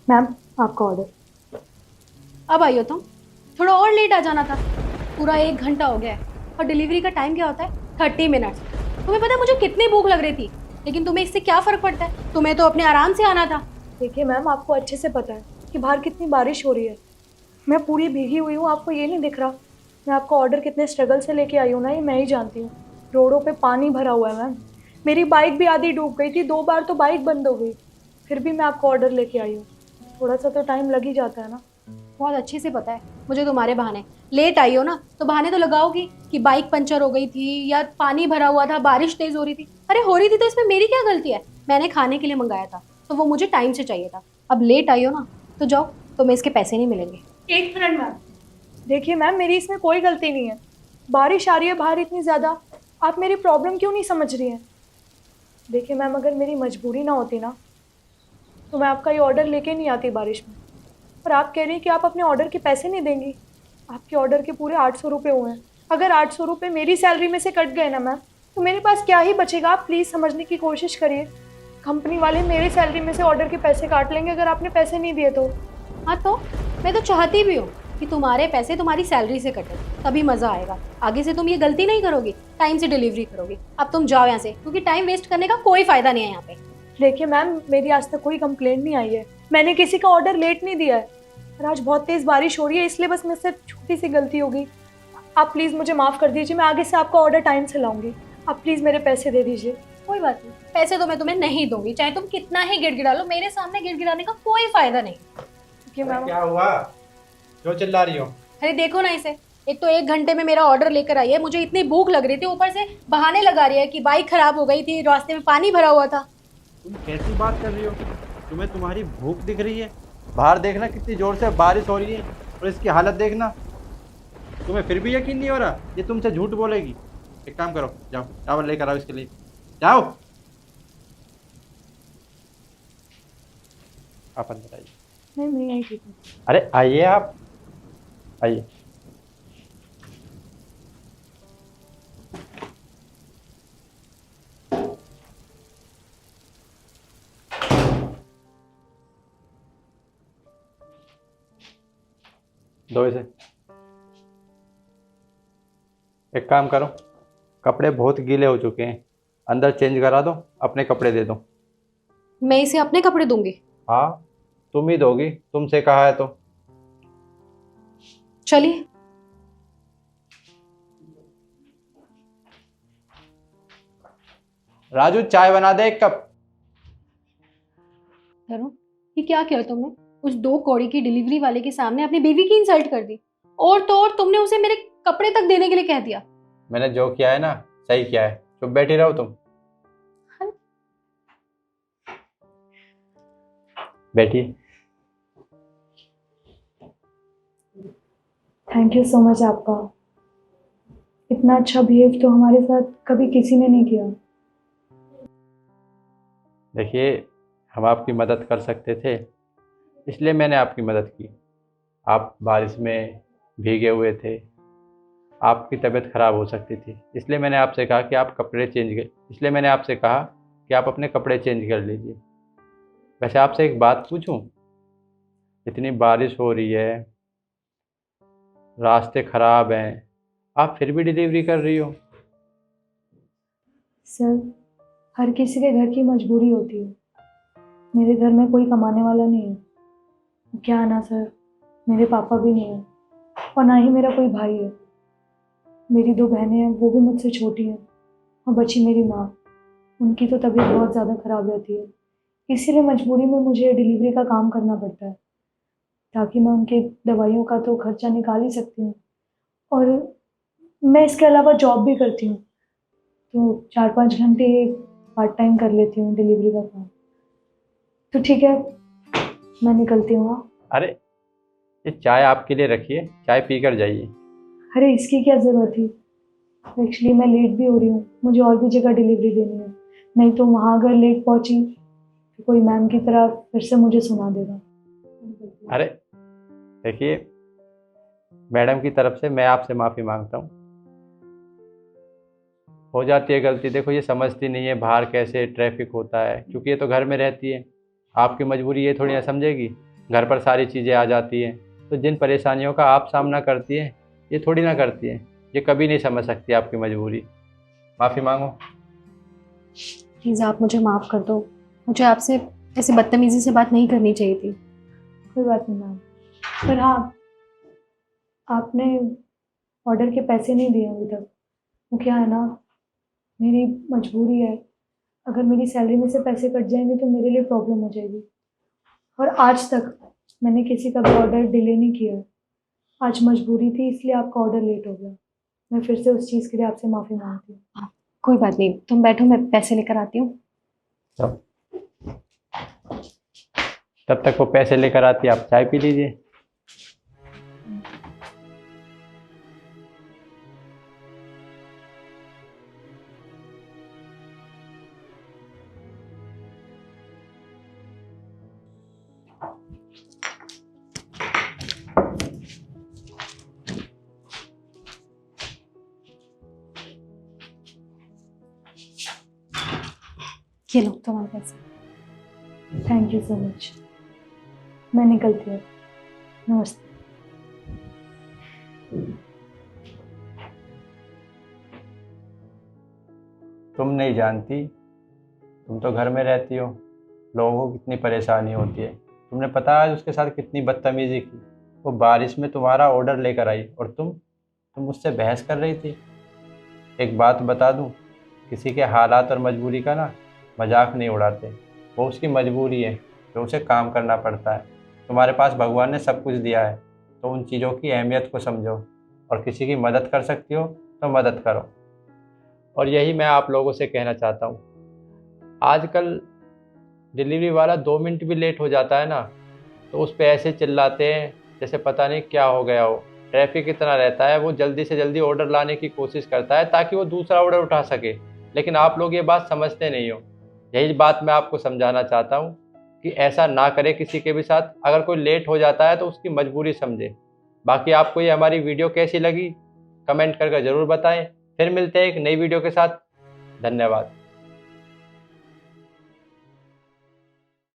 Ma'am, आपका order. अब आई हो तुम। थोड़ा और लेट आ जाना था। पूरा 1 घंटा हो गया है। और डिलीवरी का टाइम क्या होता है? 30 मिनट्स। तुम्हें पता है मुझे कितनी भूख लग रही थी। लेकिन तुम्हें इससे क्या फर्क पड़ता है? तुम्हें तो अपने आराम से आना था। देखिए मैम, आपको अच्छे से पता है कि बाहर कितनी बारिश हो रही है। मैं पूरी भीगी हुई हूँ, आपको ये नहीं दिख रहा? मैं आपका ऑर्डर कितने स्ट्रगल से लेके आई हूँ ना, ये मैं ही जानती हूँ। रोडों पे पानी भरा हुआ है मैम। मेरी बाइक भी आधी डूब गई थी, 2 बार तो बाइक बंद हो गई। फिर भी मैं आपका ऑर्डर लेके आई हूँ। थोड़ा सा तो टाइम लग ही जाता है ना। बहुत अच्छे से पता है मुझे तुम्हारे बहाने। लेट आई हो ना तो बहाने तो लगाओगी कि बाइक पंचर हो गई थी या पानी भरा हुआ था, बारिश तेज हो रही थी। अरे हो रही थी तो इसमें मेरी क्या गलती है? मैंने खाने के लिए मंगाया था तो वो मुझे टाइम से चाहिए था। अब लेट आई हो ना तो जाओ, तुम्हें इसके पैसे नहीं मिलेंगे। 1 मिनट मैम। देखिए मैम, मेरी इसमें कोई गलती नहीं है। बारिश आ रही है बाहर इतनी ज़्यादा, आप मेरी प्रॉब्लम क्यों नहीं समझ रही हैं? देखिए मैम, अगर मेरी मजबूरी ना होती ना, तो मैं आपका ये ऑर्डर लेके नहीं आती बारिश में। पर आप कह रही हैं कि आप अपने ऑर्डर के पैसे नहीं देंगी। आपके ऑर्डर के पूरे 800 रुपये हुए हैं। अगर 800 रुपये मेरी सैलरी में से कट गए ना मैम, तो मेरे पास क्या ही बचेगा? आप प्लीज़ समझने की कोशिश करिए। कंपनी वाले मेरी सैलरी में से ऑर्डर के पैसे काट लेंगे अगर आपने पैसे नहीं दिए तो। हाँ तो मैं तो चाहती भी हूँ कि तुम्हारे पैसे तुम्हारी सैलरी से कटे, तभी मजा आएगा। आगे से तुम ये गलती नहीं करोगी, टाइम से डिलीवरी करोगी। अब तुम जाओ यहाँ से, क्योंकि टाइम वेस्ट करने का कोई फायदा नहीं है यहाँ पे। देखिए मैम, मेरी आज तक कोई कंप्लेंट नहीं आई है। मैंने किसी का ऑर्डर लेट नहीं दिया है। पर आज बहुत तेज़ बारिश हो रही है, इसलिए बस मुझसे छोटी सी गलती हो गई। आप प्लीज़ मुझे माफ़ कर दीजिए, मैं आगे से आपका ऑर्डर टाइम से लाऊंगी। आप प्लीज़ मेरे पैसे दे दीजिए। कोई बात नहीं, पैसे तो मैं तुम्हें नहीं दूंगी, चाहे तुम कितना ही गिड़गिड़ा लो। मेरे सामने गिड़गिड़ाने का कोई फायदा नहीं। देखिए अरे मैम। क्या हुआ? क्यों चिल्ला रही हो? अरे देखो ना इसे। एक तो 1 घंटे में मेरा ऑर्डर लेकर आई है, मुझे इतनी भूख लग रही थी, ऊपर से बहाने लगा रही है कि बाइक खराब हो गई थी, रास्ते में पानी भरा हुआ था। तुम कैसी बात कर रही हो? तुम्हें तुम्हारी भूख दिख रही है? बाहर देखना कितनी जोर से बारिश हो रही है, और इसकी हालत देखना। तुम्हें फिर भी यकीन नहीं हो रहा? ये तुमसे झूठ बोलेगी। एक काम करो, जाओ चावल लेकर आओ इसके लिए। जाओ। आप अंदर आइए। नहीं, मैं यहीं ठीक हूँ। अरे आइए आप, आइए। दो इसे। एक काम करो, कपड़े बहुत गीले हो चुके हैं, अंदर चेंज करा दो, अपने कपड़े दे दो। मैं इसे अपने कपड़े दूंगी? हाँ, तुम ही दोगी, तुमसे कहा है तो। चलिए। राजू, चाय बना दे 1 कप। करो। ये क्या किया तुमने? उस 2 कौड़ी की डिलीवरी वाले के सामने अपनी बीवी की इंसल्ट कर दी। और तो और तुमने उसे मेरे कपड़े तक देने के लिए कह दिया। मैंने जो किया है ना, सही किया है। चुप बैठी रहो तुम। बैठिए। थैंक यू सो मच आपका। इतना अच्छा बिहेव तो हमारे साथ कभी किसी ने नहीं किया। देखिए, हम आपकी मदद कर सकते थे, इसलिए मैंने आपकी मदद की। आप बारिश में भीगे हुए थे, आपकी तबीयत खराब हो सकती थी, इसलिए मैंने आपसे कहा कि आप कपड़े चेंज कर इसलिए मैंने आपसे कहा कि आप अपने कपड़े चेंज कर लीजिए। वैसे आपसे एक बात पूछूं? इतनी बारिश हो रही है, रास्ते खराब हैं, आप फिर भी डिलीवरी कर रही हो? सर, हर किसी के घर की मजबूरी होती है। मेरे घर में कोई कमाने वाला नहीं है। क्या ना सर, मेरे पापा भी नहीं है और ना ही मेरा कोई भाई है। मेरी 2 बहनें हैं, वो भी मुझसे छोटी हैं। और बची मेरी माँ। उनकी तो तबीयत बहुत ज़्यादा ख़राब रहती है। इसीलिए मजबूरी में मुझे डिलीवरी का काम करना पड़ता है, ताकि मैं उनके दवाइयों का तो खर्चा निकाल ही सकती हूँ। और मैं इसके अलावा जॉब भी करती हूँ, तो 4-5 घंटे पार्ट टाइम कर लेती हूँ डिलीवरी का काम। तो ठीक है, मैं निकलती हूँ। हाँ। अरे, ये चाय आपके लिए रखिए, चाय पी कर जाइए। अरे इसकी क्या ज़रूरत थी? एक्चुअली मैं लेट भी हो रही हूँ, मुझे और भी जगह डिलीवरी देनी है। नहीं तो वहाँ अगर लेट पहुँची तो कोई मैम की तरह फिर से मुझे सुना देगा। अरे देखिए, मैडम की तरफ से मैं आपसे माफ़ी मांगता हूँ। हो जाती है गलती, देखो ये समझती नहीं है बाहर कैसे ट्रैफिक होता है, क्योंकि ये तो घर में रहती है। आपकी मजबूरी ये थोड़ी ना समझेगी। घर पर सारी चीज़ें आ जाती हैं, तो जिन परेशानियों का आप सामना करती हैं ये थोड़ी ना करती हैं। ये कभी नहीं समझ सकती आपकी मजबूरी। माफ़ी मांगो। प्लीज़ आप मुझे माफ़ कर दो, मुझे आपसे ऐसे बदतमीज़ी से बात नहीं करनी चाहिए थी। कोई बात नहीं मैम। पर हाँ, आपने ऑर्डर के पैसे नहीं दिए अभी तक। वो क्या है ना, मेरी मजबूरी है। अगर मेरी सैलरी में से पैसे कट जाएंगे तो मेरे लिए प्रॉब्लम हो जाएगी। और आज तक मैंने किसी का भी ऑर्डर डिले नहीं किया। आज मजबूरी थी इसलिए आपका ऑर्डर लेट हो गया। मैं फिर से उस चीज़ के लिए आपसे माफ़ी मांगती हूँ। कोई बात नहीं, तुम बैठो, मैं पैसे लेकर आती हूँ। तब तब तक वो पैसे लेकर आती, आप चाय पी लीजिए। ये लो तुम्हारे पैसे। Thank you so much. मैं निकलती हूँ। नमस्ते। तुम नहीं जानती, तुम तो घर में रहती हो, लोगों को कितनी परेशानी होती है। तुमने पता आज उसके साथ कितनी बदतमीजी की। वो बारिश में तुम्हारा ऑर्डर लेकर आई और तुम मुझसे बहस कर रही थी। एक बात बता दूं, किसी के हालात और मजबूरी का ना मजाक नहीं उड़ाते। वो उसकी मजबूरी है, तो उसे काम करना पड़ता है। तुम्हारे पास भगवान ने सब कुछ दिया है, तो उन चीज़ों की अहमियत को समझो, और किसी की मदद कर सकती हो तो मदद करो। और यही मैं आप लोगों से कहना चाहता हूँ। आजकल डिलीवरी वाला 2 मिनट भी लेट हो जाता है ना, तो उस पे ऐसे चिल्लाते हैं जैसे पता नहीं क्या हो गया हो। ट्रैफिक इतना रहता है, वो जल्दी से जल्दी ऑर्डर लाने की कोशिश करता है ताकि वो दूसरा ऑर्डर उठा सके, लेकिन आप लोग ये बात समझते नहीं हो। यही बात मैं आपको समझाना चाहता हूँ कि ऐसा ना करे किसी के भी साथ। अगर कोई लेट हो जाता है तो उसकी मजबूरी समझे। बाकी आपको ये हमारी वीडियो कैसी लगी कमेंट करके ज़रूर बताएं। फिर मिलते हैं एक नई वीडियो के साथ। धन्यवाद।